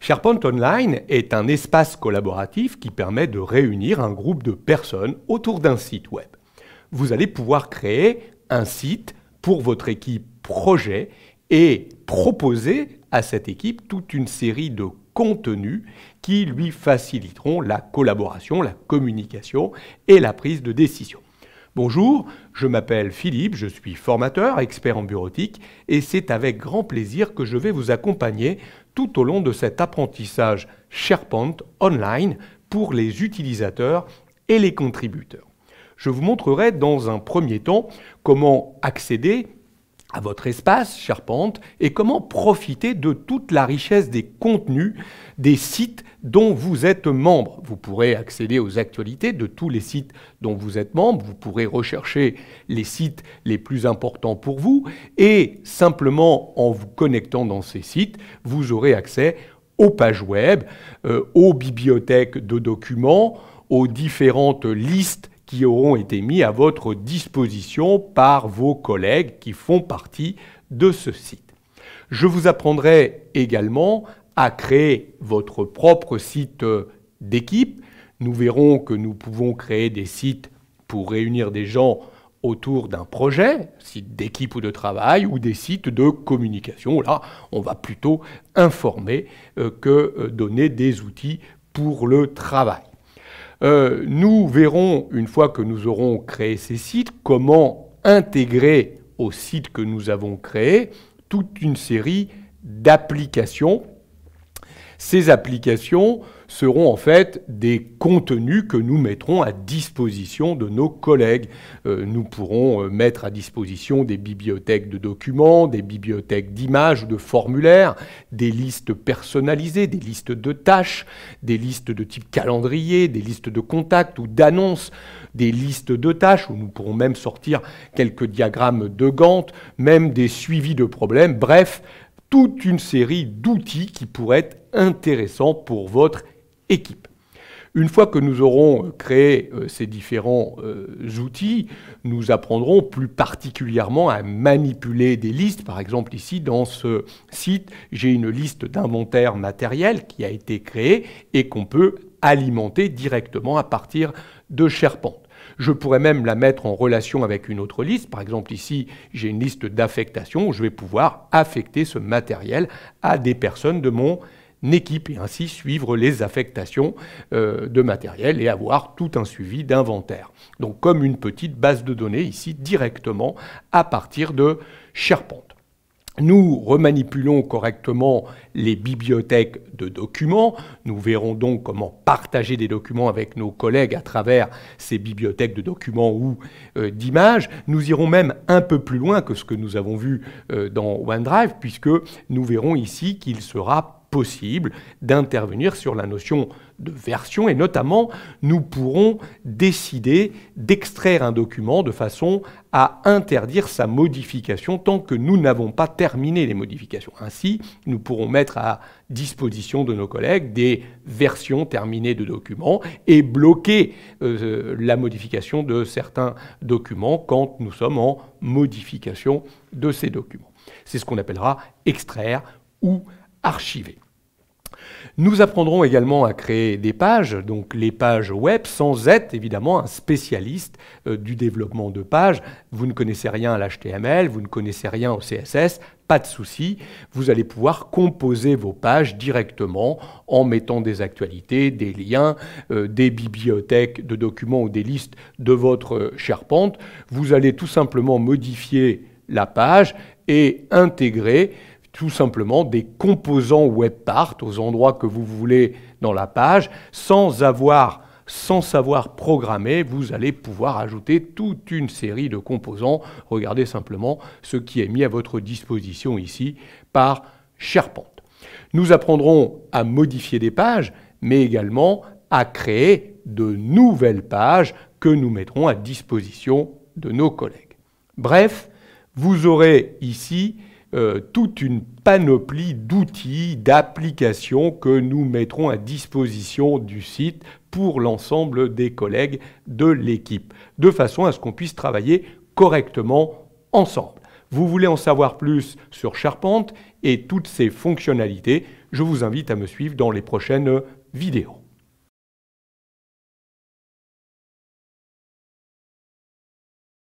SharePoint Online est un espace collaboratif qui permet de réunir un groupe de personnes autour d'un site web. Vous allez pouvoir créer un site pour votre équipe projet et proposer à cette équipe toute une série de contenus qui lui faciliteront la collaboration, la communication et la prise de décision. Bonjour, je m'appelle Philippe, je suis formateur, expert en bureautique et c'est avec grand plaisir que je vais vous accompagner tout au long de cet apprentissage SharePoint Online pour les utilisateurs et les contributeurs. Je vous montrerai dans un premier temps comment accéder à votre espace SharePoint et comment profiter de toute la richesse des contenus des sites dont vous êtes membre. Vous pourrez accéder aux actualités de tous les sites dont vous êtes membre, vous pourrez rechercher les sites les plus importants pour vous et simplement en vous connectant dans ces sites, vous aurez accès aux pages web, aux bibliothèques de documents, aux différentes listes qui auront été mis à votre disposition par vos collègues qui font partie de ce site. Je vous apprendrai également à créer votre propre site d'équipe. Nous verrons que nous pouvons créer des sites pour réunir des gens autour d'un projet, site d'équipe ou de travail, ou des sites de communication. Là, on va plutôt informer que donner des outils pour le travail. Nous verrons, une fois que nous aurons créé ces sites, comment intégrer au site que nous avons créé toute une série d'applications. Ces applications seront en fait des contenus que nous mettrons à disposition de nos collègues. Nous pourrons mettre à disposition des bibliothèques de documents, des bibliothèques d'images ou de formulaires, des listes personnalisées, des listes de tâches, des listes de type calendrier, des listes de contacts ou d'annonces, des listes de tâches où nous pourrons même sortir quelques diagrammes de Gantt, même des suivis de problèmes, bref, toute une série d'outils qui pourraient être intéressants pour votre équipe. Une fois que nous aurons créé ces différents outils, nous apprendrons plus particulièrement à manipuler des listes. Par exemple, ici, dans ce site, j'ai une liste d'inventaire matériel qui a été créée et qu'on peut alimenter directement à partir de SharePoint. Je pourrais même la mettre en relation avec une autre liste. Par exemple, ici, j'ai une liste d'affectation où je vais pouvoir affecter ce matériel à des personnes de mon équipe et ainsi suivre les affectations de matériel et avoir tout un suivi d'inventaire. Donc, comme une petite base de données ici, directement à partir de SharePoint. Nous remanipulons correctement les bibliothèques de documents. Nous verrons donc comment partager des documents avec nos collègues à travers ces bibliothèques de documents ou d'images. Nous irons même un peu plus loin que ce que nous avons vu dans OneDrive, puisque nous verrons ici qu'il sera possible d'intervenir sur la notion de version et notamment nous pourrons décider d'extraire un document de façon à interdire sa modification tant que nous n'avons pas terminé les modifications. Ainsi, nous pourrons mettre à disposition de nos collègues des versions terminées de documents et bloquer la modification de certains documents quand nous sommes en modification de ces documents. C'est ce qu'on appellera extraire ou archiver. Nous apprendrons également à créer des pages, donc les pages web, sans être évidemment un spécialiste du développement de pages. Vous ne connaissez rien à l'HTML, vous ne connaissez rien au CSS, pas de souci. Vous allez pouvoir composer vos pages directement en mettant des actualités, des liens, des bibliothèques de documents ou des listes de votre SharePoint. Vous allez tout simplement modifier la page et intégrer tout simplement des composants WebPart aux endroits que vous voulez dans la page. Sans savoir programmer, vous allez pouvoir ajouter toute une série de composants. Regardez simplement ce qui est mis à votre disposition ici par SharePoint. Nous apprendrons à modifier des pages, mais également à créer de nouvelles pages que nous mettrons à disposition de nos collègues. Bref, vous aurez ici toute une panoplie d'outils, d'applications que nous mettrons à disposition du site pour l'ensemble des collègues de l'équipe, de façon à ce qu'on puisse travailler correctement ensemble. Vous voulez en savoir plus sur SharePoint et toutes ses fonctionnalités, Je vous invite à me suivre dans les prochaines vidéos.